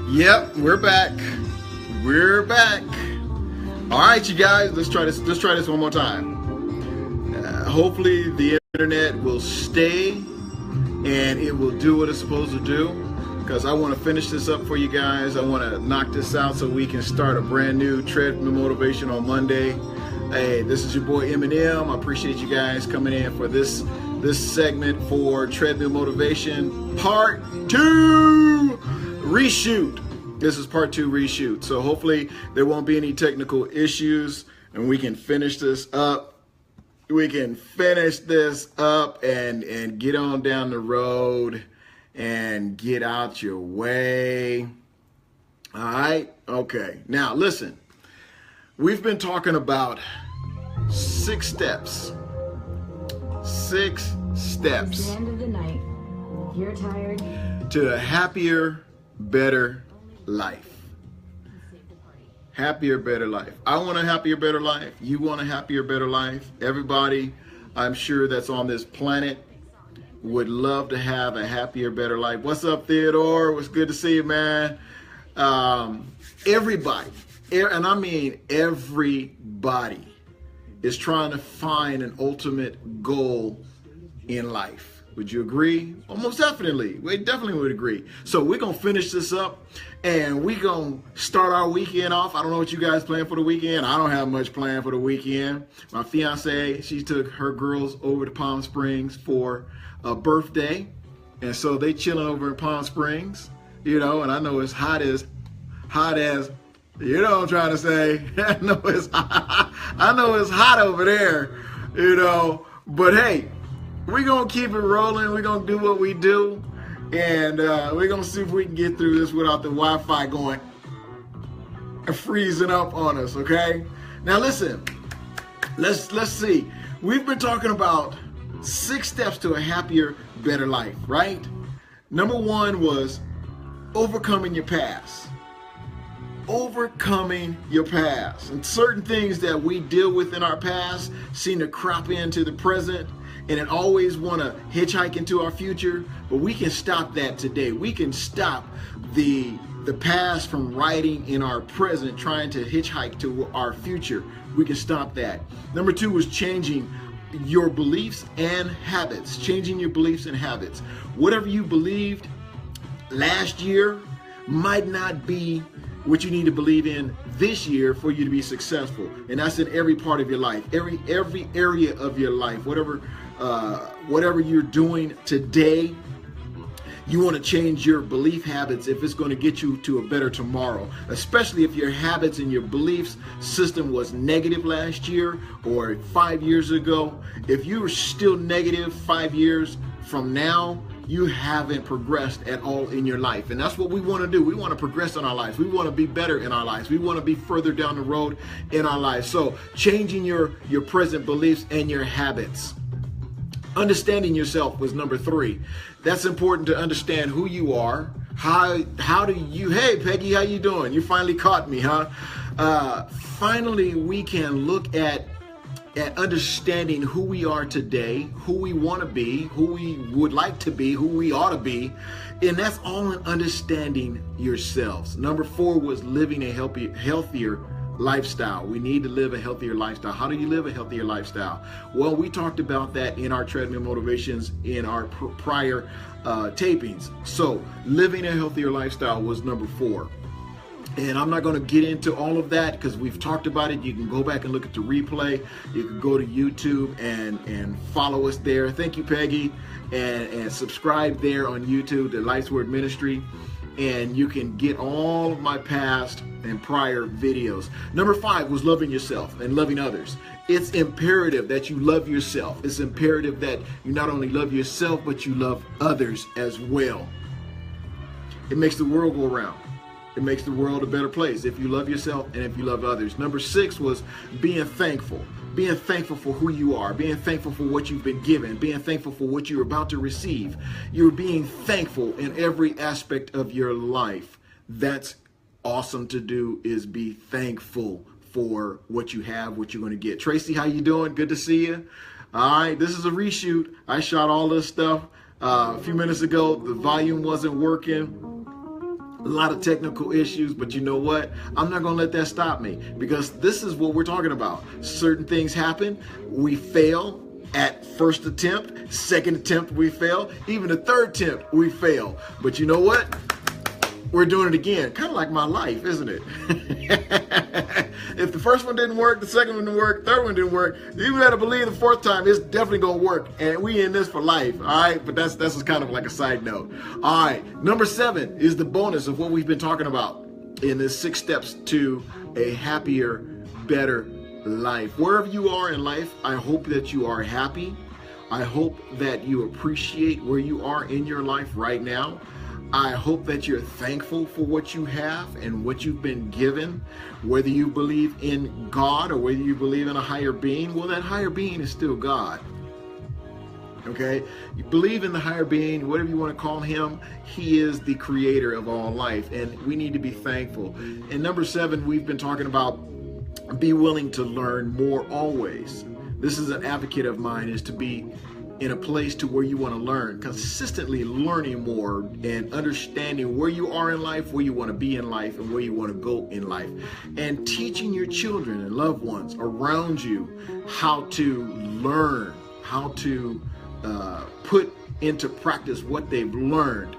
Yep, we're back. We're back. All right, you guys, let's try this. Let's try this one more time. Hopefully, the internet will stay and it will do what it's supposed to do. Because I want to finish this up for you guys. I want to knock this out so we can start a brand new treadmill motivation on Monday. Hey, this is your boy Eminem. I appreciate you guys coming in for this segment for treadmill motivation part 2 reshoot. This is part 2 reshoot. So hopefully there won't be any technical issues and we can finish this up. We can finish this up and get on down the road and get out your way. All right? Okay. Now listen. We've been talking about 6 steps. 6 steps. It's the end of the night. You're tired. To a happier, better life. Happier, better life. I want a happier, better life. You want a happier, better life. Everybody, I'm sure that's on this planet would love to have a happier, better life. What's up, Theodore? It's good to see you, man. Everybody, and I mean everybody, is trying to find an ultimate goal in life. Would you agree? Almost definitely. We definitely would agree. So we're going to finish this up and we're going to start our weekend off. I don't know what you guys plan for the weekend. I don't have much planned for the weekend. My fiance, she took her girls over to Palm Springs for a birthday. And so they chilling over in Palm Springs, you know, and I know it's hot as, you know what I'm trying to say. I know it's hot over there, you know, but hey, we're going to keep it rolling. We're going to do what we do. And we're going to see if we can get through this without the Wi-Fi going and freezing up on us, okay? Now listen, let's see. We've been talking about 6 steps to a happier, better life, right? Number 1 was overcoming your past. Overcoming your past. And certain things that we deal with in our past seem to crop into the present and it always want to hitchhike into our future, but we can stop that today. We can stop the past from riding in our present, trying to hitchhike to our future. We can stop that. Number 2 was changing your beliefs and habits. Changing your beliefs and habits. Whatever you believed last year might not be what you need to believe in this year for you to be successful. And that's in every part of your life, every area of your life, whatever you're doing today. You want to change your belief habits if it's going to get you to a better tomorrow, especially if your habits and your beliefs system was negative last year or 5 years ago. If you are still negative 5 years from now, you haven't progressed at all in your life. And that's what we want to do. We want to progress in our lives. We want to be better in our lives. We want to be further down the road in our lives. So changing your present beliefs and your habits. Understanding yourself was number 3. That's important to understand who you are. How do you, hey Peggy, how you doing? You finally caught me, huh? Finally, we can look at understanding who we are today, who we want to be, who we would like to be, who we ought to be. And that's all in understanding yourselves. Number 4 was living a healthier lifestyle. We need to live a healthier lifestyle. How do you live a healthier lifestyle? Well, we talked about that in our treadmill motivations in our prior tapings. So living a healthier lifestyle was number 4. And I'm not going to get into all of that because we've talked about it. You can go back and look at the replay. You can go to YouTube and follow us there. Thank you, Peggy. And subscribe there on YouTube to Life's Word Ministry. And you can get all of my past and prior videos. Number 5 was loving yourself and loving others. It's imperative that you love yourself. It's imperative that you not only love yourself, but you love others as well. It makes the world go around. It makes the world a better place if you love yourself and if you love others. Number 6 was being thankful. Being thankful for who you are. Being thankful for what you've been given. Being thankful for what you're about to receive. You're being thankful in every aspect of your life. That's awesome to do, is be thankful for what you have, what you're going to get. Tracy, how you doing? Good to see you. All right, this is a reshoot. I shot all this stuff a few minutes ago. The volume wasn't working. a lot of technical issues, but you know what? I'm not going to let that stop me, because this is what we're talking about. Certain things happen. We fail at first attempt, second attempt we fail, even the third attempt we fail. But you know what? We're doing it again. Kind of like my life, isn't it? If the first one didn't work, the second one didn't work, third one didn't work, you better believe the fourth time it's definitely gonna work. And we in this for life, all right? But that's just kind of like a side note. All right, number 7 is the bonus of what we've been talking about in the 6 steps to a happier, better life. Wherever you are in life, I hope that you are happy. I hope that you appreciate where you are in your life right now. I hope that you're thankful for what you have and what you've been given, whether you believe in God or whether you believe in a higher being. Well, that higher being is still God. Okay? You believe in the higher being, whatever you want to call him, he is the creator of all life, and we need to be thankful. And number 7, we've been talking about be willing to learn more always. This is an advocate of mine, is to be in a place to where you want to learn, consistently learning more and understanding where you are in life, where you want to be in life, and where you want to go in life. And teaching your children and loved ones around you how to learn, how to put into practice what they've learned.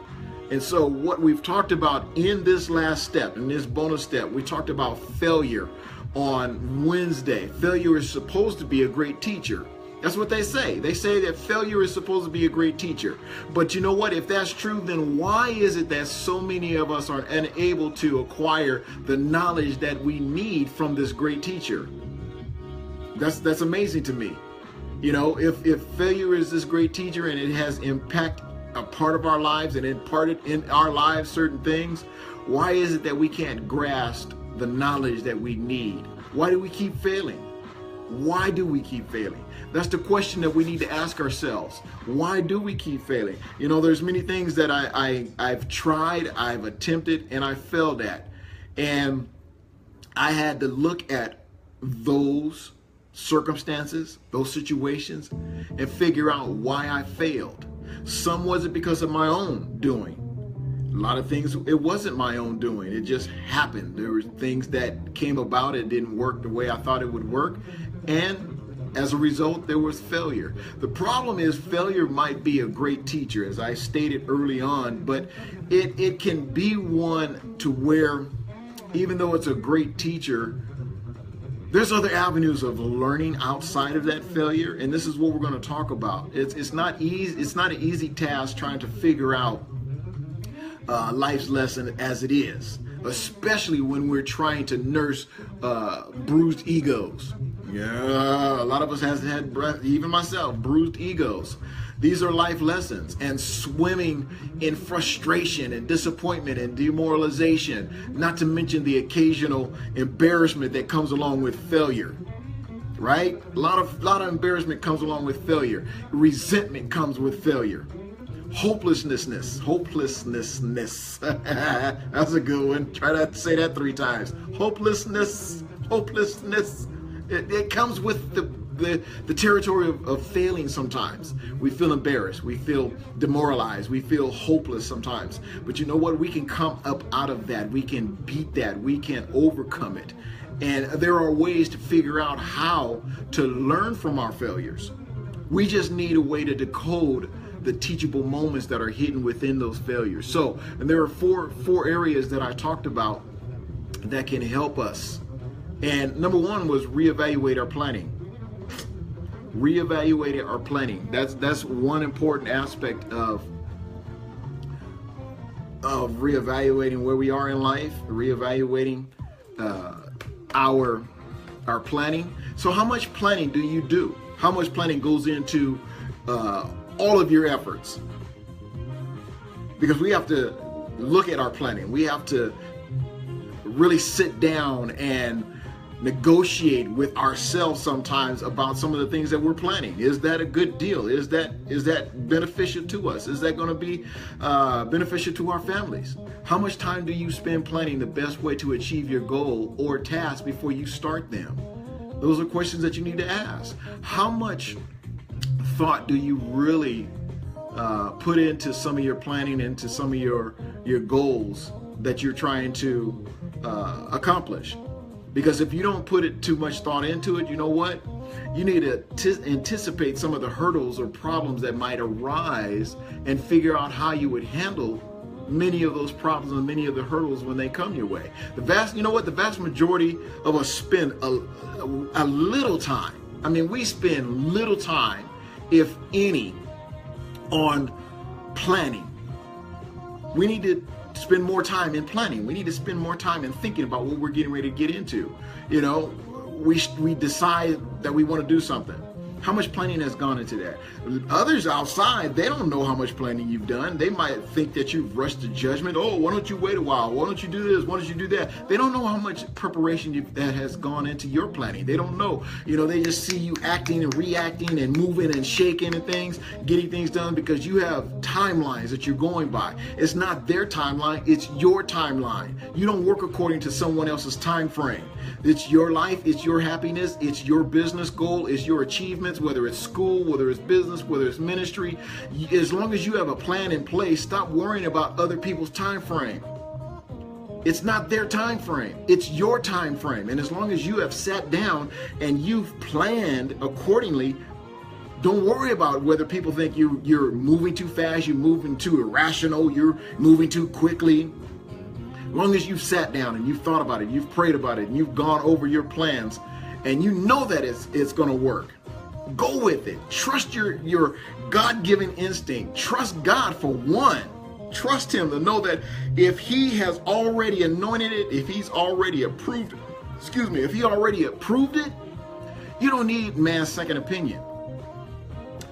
And so what we've talked about in this last step, in this bonus step, we talked about failure on Wednesday. Failure is supposed to be a great teacher. That's what they say. They say that failure is supposed to be a great teacher. But you know what? If that's true, then why is it that so many of us are unable to acquire the knowledge that we need from this great teacher? That's amazing to me. You know, if failure is this great teacher and it has impact a part of our lives and imparted in our lives certain things, why is it that we can't grasp the knowledge that we need? Why do we keep failing? Why do we keep failing? That's the question that we need to ask ourselves. Why do we keep failing? You know, there's many things that I've tried, I've attempted, and I failed at. And I had to look at those circumstances, those situations, and figure out why I failed. Some wasn't because of my own doing. A lot of things, it wasn't my own doing. It just happened. There were things that came about. It didn't work the way I thought it would work. And as a result, there was failure. The problem is failure might be a great teacher, as I stated early on, but it can be one to where, even though it's a great teacher, there's other avenues of learning outside of that failure, and this is what we're going to talk about. It's not easy. It's not an easy task trying to figure out life's lesson as it is, especially when we're trying to nurse bruised egos. Yeah, a lot of us has had, even myself, bruised egos. These are life lessons, and swimming in frustration and disappointment and demoralization, not to mention the occasional embarrassment that comes along with failure. Right? A lot of embarrassment comes along with failure. Resentment comes with failure. Hopelessness. That's a good one. Try to say that 3 times. Hopelessness. It comes with the territory of failing sometimes. We feel embarrassed. We feel demoralized. We feel hopeless sometimes. But you know what? We can come up out of that. We can beat that. We can overcome it. And there are ways to figure out how to learn from our failures. We just need a way to decode the teachable moments that are hidden within those failures. So, and there are four areas that I talked about that can help us. And number 1 was reevaluate our planning. Reevaluate our planning. That's one important aspect of reevaluating where we are in life, reevaluating our planning. So how much planning do you do? How much planning goes into all of your efforts? Because we have to look at our planning. We have to really sit down and negotiate with ourselves sometimes about some of the things that we're planning. Is that a good deal? Is that beneficial to us? Is that going to be beneficial to our families? How much time do you spend planning the best way to achieve your goal or task before you start them? Those are questions that you need to ask. How much thought do you really put into some of your planning, into some of your goals that you're trying to accomplish. Because if you don't put it too much thought into it, you know what? You need to anticipate some of the hurdles or problems that might arise and figure out how you would handle many of those problems and many of the hurdles when they come your way. The vast majority of us spend a little time. I mean, we spend little time, if any, on planning. We need to spend more time in planning. We need to spend more time in thinking about what we're getting ready to get into. You know, we decide that we want to do something. How much planning has gone into that? Others outside, they don't know how much planning you've done. They might think that you've rushed to judgment. Oh, why don't you wait a while? Why don't you do this? Why don't you do that? They don't know how much preparation that has gone into your planning. They don't know. You know, they just see you acting and reacting and moving and shaking and things, getting things done because you have timelines that you're going by. It's not their timeline. It's your timeline. You don't work according to someone else's time frame. It's your life. It's your happiness. It's your business goal. It's your achievements, whether it's school, whether it's business, whether it's ministry. As long as you have a plan in place, stop worrying about other people's time frame. It's not their time frame. It's your time frame. And as long as you have sat down and you've planned accordingly, don't worry about whether people think you're moving too fast, you're moving too irrational, you're moving too quickly. As long as you've sat down and you've thought about it, you've prayed about it, and you've gone over your plans, and you know that it's going to work. Go with it. Trust your God-given instinct. Trust God for one. Trust him to know that if he has already anointed it, if he's already approved it, if he already approved it, you don't need man's second opinion.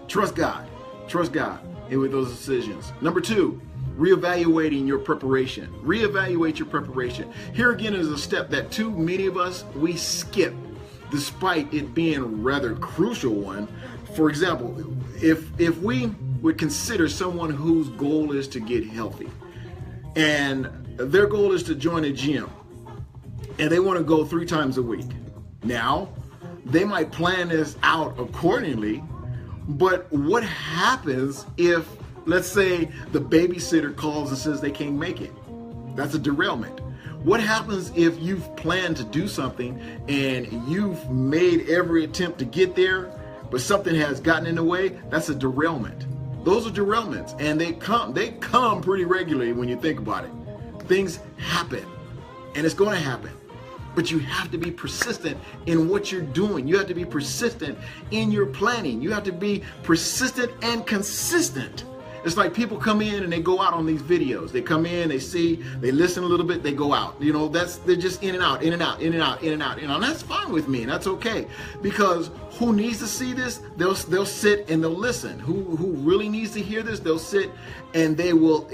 Trust God. Trust God with those decisions. Number 2, reevaluating your preparation. Reevaluate your preparation. Here again is a step that too many of us, we skip, despite it being a rather crucial one. For example, if we would consider someone whose goal is to get healthy, and their goal is to join a gym, and they want to go 3 times a week. Now, they might plan this out accordingly, but what happens if, let's say, the babysitter calls and says they can't make it? That's a derailment. What happens if you've planned to do something and you've made every attempt to get there, but something has gotten in the way? That's a derailment. Those are derailments, and they come pretty regularly when you think about it. Things happen, and it's going to happen. But you have to be persistent in what you're doing. You have to be persistent in your planning. You have to be persistent and consistent. It's like people come in and they go out on these videos. They come in, they see, they listen a little bit, they go out. You know, they're just in and out, in and out, in and out, in and out. And that's fine with me, and that's okay. Because who needs to see this? They'll sit and they'll listen. Who really needs to hear this? They'll sit and they will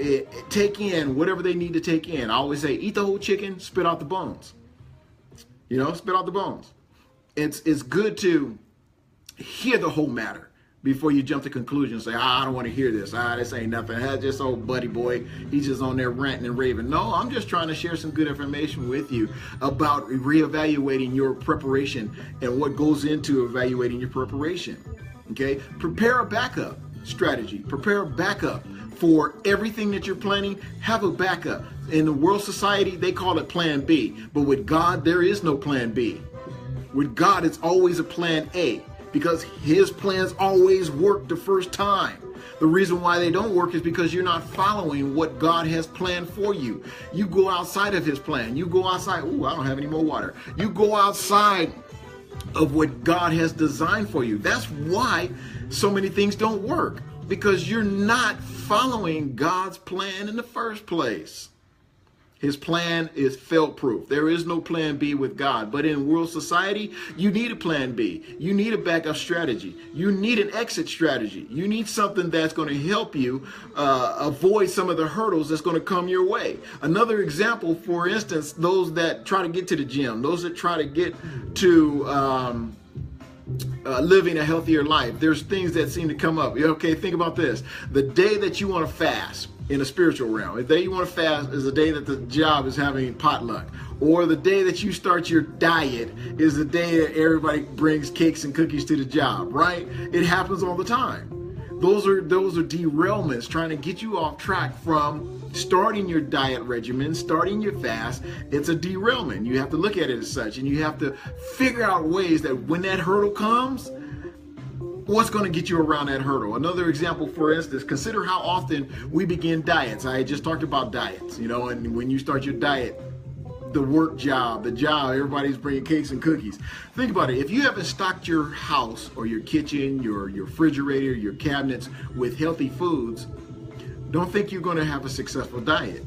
take in whatever they need to take in. I always say, eat the whole chicken, spit out the bones. You know, spit out the bones. It's good to hear the whole matter before you jump to conclusions. Say, I don't want to hear this. This ain't nothing. That's just old buddy boy. He's just on there ranting and raving. No, I'm just trying to share some good information with you about reevaluating your preparation and what goes into evaluating your preparation. Okay? Prepare a backup strategy. Prepare a backup for everything that you're planning. Have a backup. In the world society, they call it plan B. But with God, there is no plan B. With God, it's always a plan A, because his plans always work the first time. The reason why they don't work is because you're not following what God has planned for you. You go outside of his plan. You go outside. Ooh, I don't have any more water. You go outside of what God has designed for you. That's why so many things don't work, because you're not following God's plan in the first place. His plan is fail-proof. There is no plan B with God. But in world society, you need a plan B. You need a backup strategy. You need an exit strategy. You need something that's going to help you avoid some of the hurdles that's going to come your way. Another example, for instance, those that try to get to the gym, those that try to get to living a healthier life. There's things that seem to come up. Okay, think about this. The day that you want to fast, in the spiritual realm, the day you want to fast is the day that the job is having potluck, or the day that you start your diet is the day that everybody brings cakes and cookies to the job, right? It happens all the time. Those are derailments trying to get you off track from starting your diet regimen, starting your fast, it's a derailment. You have to look at it as such, and you have to figure out ways that when that hurdle comes, what's going to get you around that hurdle. Another example, for instance, consider how often we begin diets. I just talked about diets, and when you start your diet, the work job, everybody's bringing cakes and cookies. Think about it. If you haven't stocked your house or your kitchen, your refrigerator, your cabinets with healthy foods, don't think you're going to have a successful diet.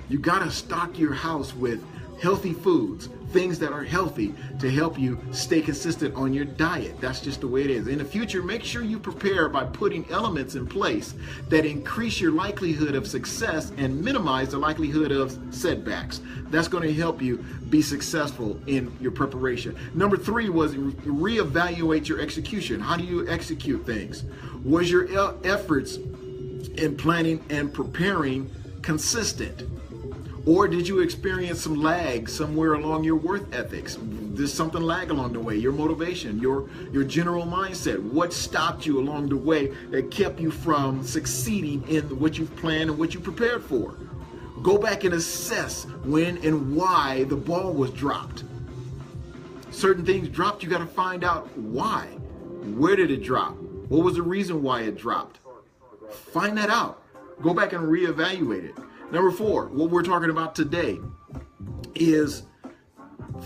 You got to stock your house with healthy foods, things that are healthy to help you stay consistent on your diet. That's just the way it is. In the future, make sure you prepare by putting elements in place that increase your likelihood of success and minimize the likelihood of setbacks. That's going to help you be successful in your preparation. Number 3 was reevaluate your execution. How do you execute things? Was your efforts in planning and preparing consistent? Or did you experience some lag somewhere along your work ethics? Did something lag along the way? Your motivation, your general mindset. What stopped you along the way that kept you from succeeding in what you've planned and what you prepared for? Go back and assess when and why the ball was dropped. Certain things dropped, you got to find out why. Where did it drop? What was the reason why it dropped? Find that out. Go back and reevaluate it. Number 4, what we're talking about today is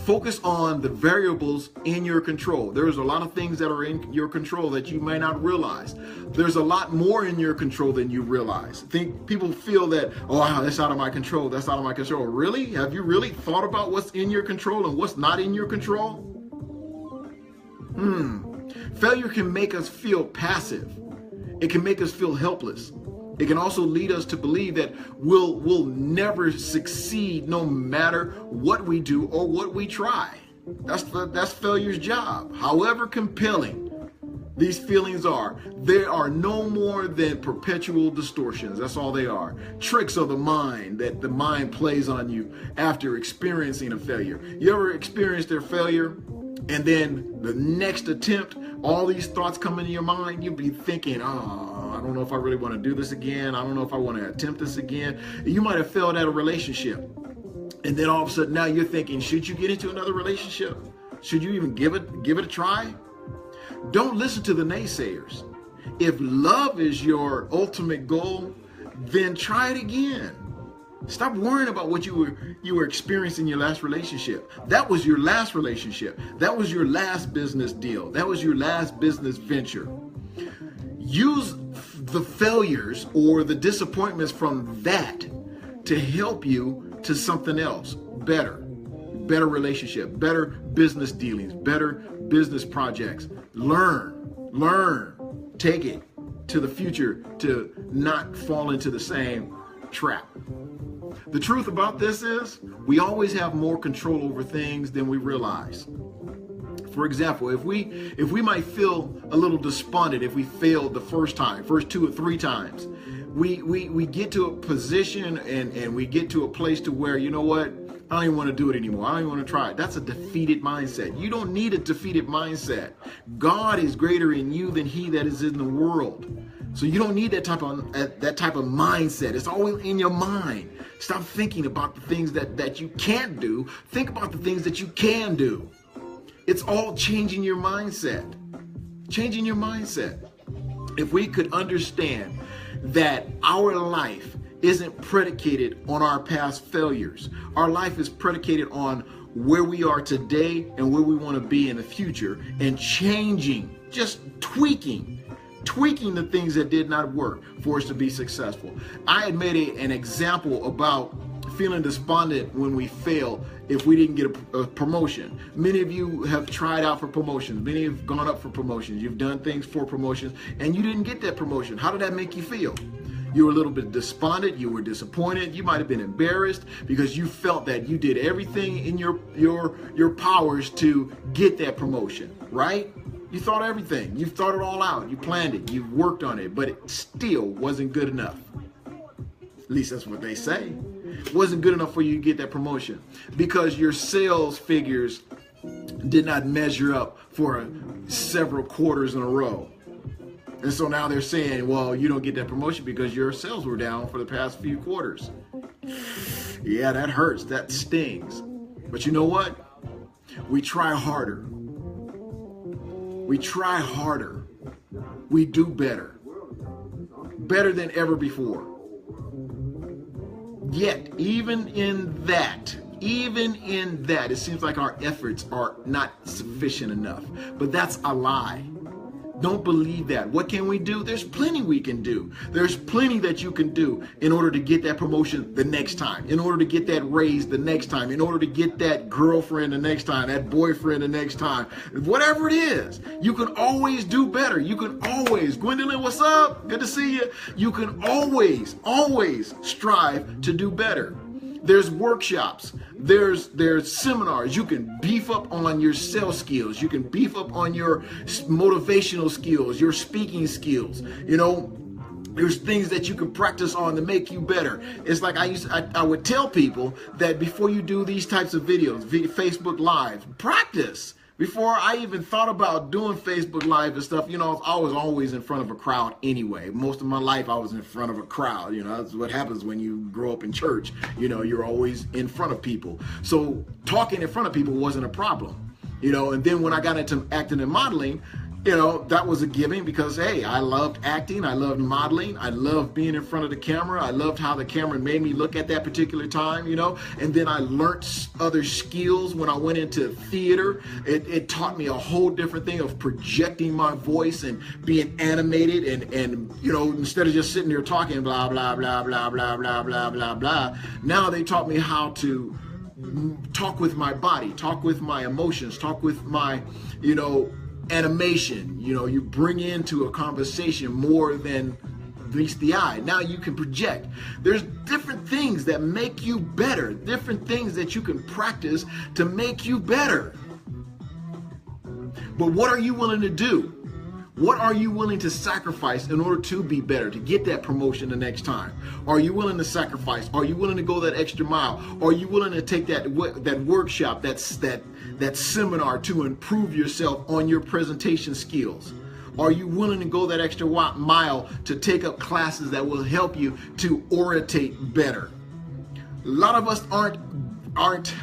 focus on the variables in your control. There's a lot of things that are in your control that you may not realize. There's a lot more in your control than you realize. People feel that, oh, wow, that's out of my control. That's out of my control. Really? Have you really thought about what's in your control and what's not in your control? Failure can make us feel passive. It can make us feel helpless. It can also lead us to believe that we'll never succeed no matter what we do or what we try. That's failure's job. However compelling these feelings are, they are no more than perpetual distortions. That's all they are. Tricks of the mind that the mind plays on you after experiencing a failure. You ever experienced a failure and then the next attempt, all these thoughts come into your mind? You'll be thinking, I don't know if I really want to do this again. I don't know if I want to attempt this again. You might have failed at a relationship. And then all of a sudden now you're thinking, should you get into another relationship? Should you even give it a try? Don't listen to the naysayers. If love is your ultimate goal, then try it again. Stop worrying about what you were experiencing in your last relationship. That was your last relationship. That was your last business deal. That was your last business venture. Use the failures or the disappointments from that to help you to something else better relationship, better business dealings, better business projects. Learn, take it to the future to not fall into the same trap. The truth about this is we always have more control over things than we realize. For example, if we might feel a little despondent if we failed the first 2 or 3 times, we get to a position and we get to a place to where, you know what, I don't even want to do it anymore. I don't even want to try it. That's a defeated mindset. You don't need a defeated mindset. God is greater in you than he that is in the world. So you don't need that type of mindset. It's always in your mind. Stop thinking about the things that you can't do. Think about the things that you can do. It's all changing your mindset. Changing your mindset. If we could understand that our life isn't predicated on our past failures. Our life is predicated on where we are today and where we want to be in the future, and changing, just tweaking the things that did not work for us to be successful. I had made an example about feeling despondent when we fail if we didn't get a promotion. Many of you have tried out for promotions. Many have gone up for promotions. You've done things for promotions and you didn't get that promotion. How did that make you feel? You were a little bit despondent. You were disappointed. You might have been embarrassed because you felt that you did everything in your powers to get that promotion, right? You thought everything. You thought it all out. You planned it. You worked on it, but it still wasn't good enough. At least that's what they say. It wasn't good enough for you to get that promotion because your sales figures did not measure up for several quarters in a row. And so now they're saying, well, you don't get that promotion because your sales were down for the past few quarters. Yeah, that hurts. That stings. But you know what? We try harder. We try harder. We do better. Better than ever before. Yet, even in that, it seems like our efforts are not sufficient enough. But that's a lie. Don't believe that. What can we do? There's plenty we can do. There's plenty that you can do in order to get that promotion the next time, in order to get that raise the next time, in order to get that girlfriend the next time, that boyfriend the next time. Whatever it is, you can always do better. You can always, Gwendolyn, what's up? Good to see you. You can always strive to do better. There's workshops, there's seminars. You can beef up on your sales skills. You can beef up on your motivational skills, your speaking skills. You know, there's things that you can practice on to make you better. It's like I would tell people that before you do these types of videos, Facebook Live, practice. Before I even thought about doing Facebook Live and stuff, you know, I was always in front of a crowd anyway. Most of my life I was in front of a crowd. You know, that's what happens when you grow up in church. You know, you're always in front of people. So talking in front of people wasn't a problem. You know, and then when I got into acting and modeling, you know, that was a giving because, hey, I loved acting. I loved modeling. I loved being in front of the camera. I loved how the camera made me look at that particular time, you know. And then I learned other skills when I went into theater. It taught me a whole different thing of projecting my voice and being animated and you know, instead of just sitting there talking blah, blah, blah, blah, blah, blah, blah, blah, blah. Now they taught me how to talk with my body, talk with my emotions, talk with my, you know, animation. You know, you bring into a conversation more than meets the eye. Now you can project. There's different things that make you better, different things that you can practice to make you better. But what are you willing to do? What are you willing to sacrifice in order to be better, to get that promotion the next time? Are you willing to sacrifice? Are you willing to go that extra mile? Are you willing to take that workshop, that seminar to improve yourself on your presentation skills? Are you willing to go that extra mile to take up classes that will help you to oratate better? A lot of us aren't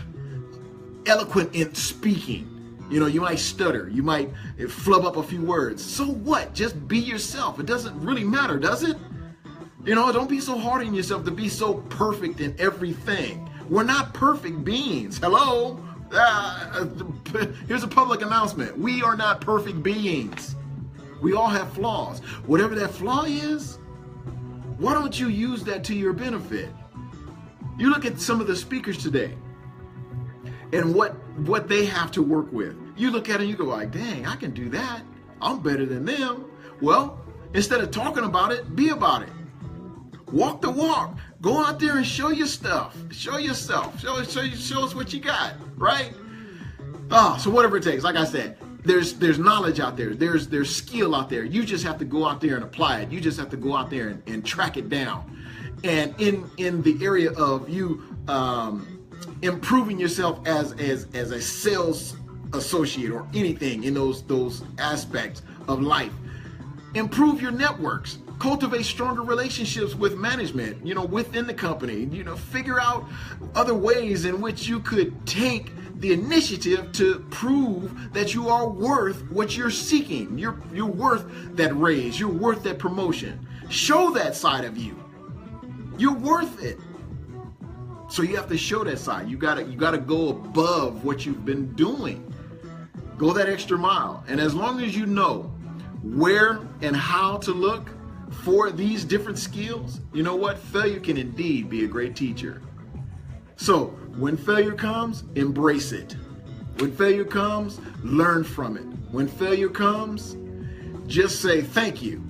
eloquent in speaking. You know, you might stutter, you might flub up a few words. So what? Just be yourself. It doesn't really matter, does it? You know, don't be so hard on yourself to be so perfect in everything. We're not perfect beings. Hello? Here's a public announcement. We are not perfect beings. We all have flaws. Whatever that flaw is, why don't you use that to your benefit? You look at some of the speakers today and what they have to work with. You look at it and you go like, dang, I can do that. I'm better than them. Well, instead of talking about it, be about it. Walk the walk. Go out there and show your stuff. Show yourself. Show us what you got, right? So whatever it takes. Like I said, there's knowledge out there. There's skill out there. You just have to go out there and apply it. You just have to go out there and track it down. And in the area of you improving yourself as a sales associate or anything in those aspects of life, improve your networks. Cultivate stronger relationships with management, you know, within the company. You know, figure out other ways in which you could take the initiative to prove that you are worth what you're seeking. You're worth that raise. You're worth that promotion. Show that side of you. You're worth it. So you have to show that side. You gotta go above what you've been doing. Go that extra mile. And as long as you know where and how to look for these different skills, you know what? Failure can indeed be a great teacher. So when failure comes, embrace it. When failure comes, learn from it. When failure comes, just say, thank you.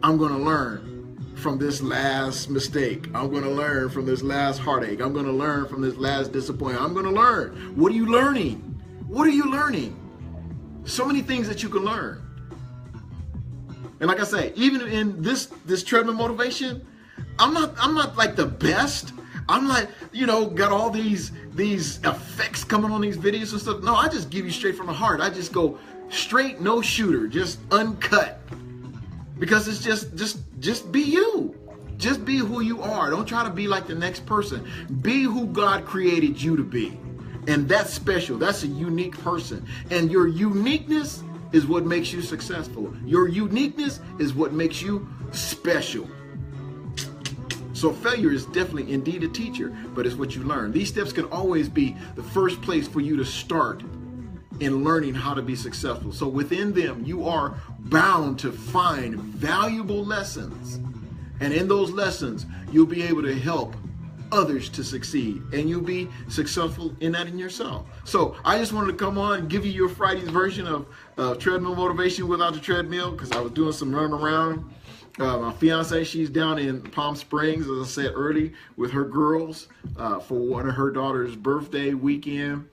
I'm going to learn from this last mistake. I'm going to learn from this last heartache. I'm going to learn from this last disappointment. I'm going to learn. What are you learning? What are you learning? So many things that you can learn. And like I say, even in this treadmill motivation, I'm not like the best. I'm like, you know, got all these effects coming on these videos and stuff. No, I just give you straight from the heart. I just go straight, no shooter, just uncut. Because it's just be you. Just be who you are. Don't try to be like the next person. Be who God created you to be. And that's special. That's a unique person. And your uniqueness is what makes you successful. Your uniqueness is what makes you special. So failure is definitely indeed a teacher, but it's what you learn. These steps can always be the first place for you to start in learning how to be successful. So within them, you are bound to find valuable lessons. And in those lessons, you'll be able to help others to succeed, and you'll be successful in that in yourself. So I just wanted to come on and give you your Friday's version of treadmill motivation without the treadmill, because I was doing some running around. My fiance, she's down in Palm Springs, as I said earlier, with her girls for one of her daughter's birthday weekend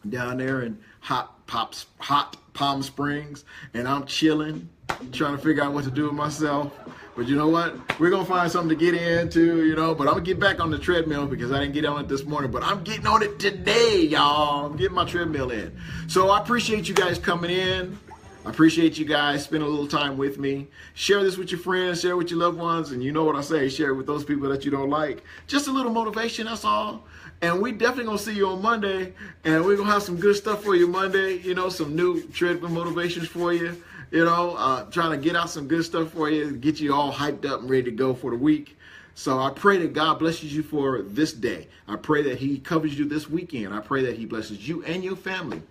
down there in hot Palm Springs, and I'm chilling, trying to figure out what to do with myself. But you know what? We're going to find something to get into, you know, but I'm going to get back on the treadmill because I didn't get on it this morning, but I'm getting on it today, y'all. I'm getting my treadmill in. So I appreciate you guys coming in. I appreciate you guys spending a little time with me. Share this with your friends, share it with your loved ones, and you know what I say, share it with those people that you don't like. Just a little motivation, that's all. And we definitely gonna see you on Monday, and we're gonna have some good stuff for you Monday, you know, some new treadmill motivations for you, you know, trying to get out some good stuff for you, get you all hyped up and ready to go for the week. So I pray that God blesses you for this day. I pray that he covers you this weekend. I pray that he blesses you and your family.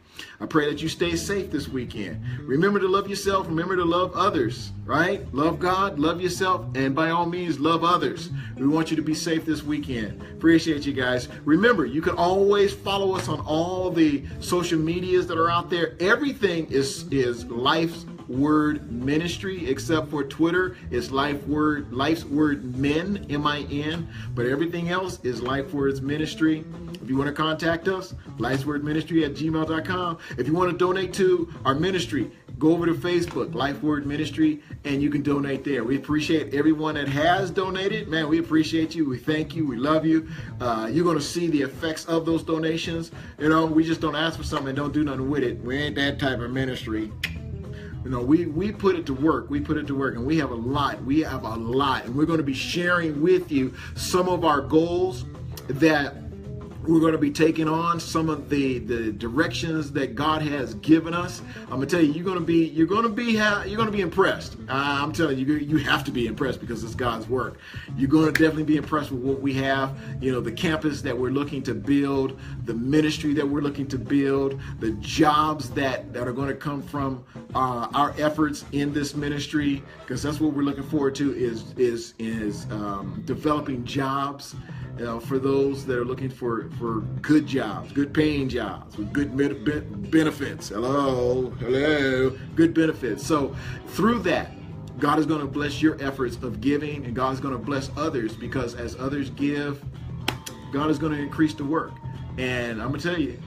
I pray that you stay safe this weekend. Remember to love yourself. Remember to love others, right? Love God, love yourself, and by all means, love others. We want you to be safe this weekend. Appreciate you guys. Remember, you can always follow us on all the social medias that are out there. Everything is Life's Word Ministry, except for Twitter. It's Life's Word Men, M-I-N. But everything else is Life Words Ministry. If you want to contact us, lifeswordministry@gmail.com. If you want to donate to our ministry, go over to Facebook, Life Word Ministry, and you can donate there. We appreciate everyone that has donated. Man, we appreciate you. We thank you. We love you. You're going to see the effects of those donations. You know, we just don't ask for something and don't do nothing with it. We ain't that type of ministry. You know, we put it to work. We put it to work, and we have a lot. We have a lot, and we're going to be sharing with you some of our goals that we're going to be taking on, some of the directions that God has given us. I'm gonna tell you, you're gonna be impressed. I'm telling you, you have to be impressed because it's God's work. You're gonna definitely be impressed with what we have. You know, the campus that we're looking to build, the ministry that we're looking to build, the jobs that are going to come from our efforts in this ministry, because that's what we're looking forward to is developing jobs. For those that are looking for good jobs, good paying jobs with good benefits. Hello, good benefits. So through that, God is going to bless your efforts of giving, and God is going to bless others, because as others give, God is going to increase the work. And I'm going to tell you,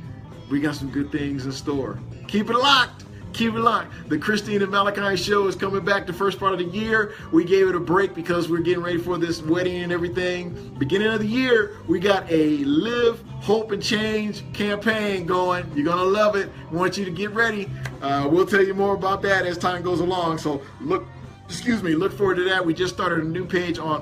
we got some good things in store. Keep it locked. Keep it locked. The Christine and Malachi show is coming back the first part of the year. We gave it a break because we're getting ready for this wedding and everything. Beginning of the year, we got a Live, Hope, and Change campaign going. You're going to love it. We want you to get ready. We'll tell you more about that as time goes along. So look forward to that. We just started a new page on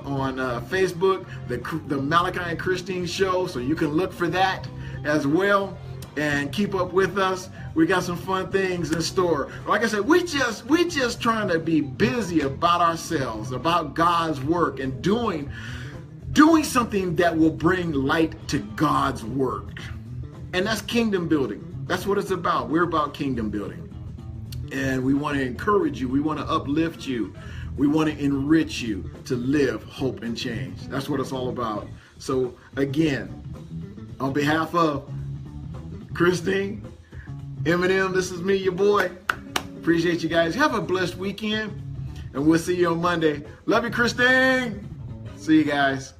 Facebook, the Malachi and Christine show. So you can look for that as well and keep up with us. We got some fun things in store. Like I said, we just trying to be busy about ourselves, about God's work, and doing something that will bring light to God's work. And that's kingdom building. That's what it's about. We're about kingdom building. And we want to encourage you. We want to uplift you. We want to enrich you to live, hope, and change. That's what it's all about. So again, on behalf of Christine, Eminem, this is me, your boy. Appreciate you guys. Have a blessed weekend, and we'll see you on Monday. Love you, Christine. See you guys.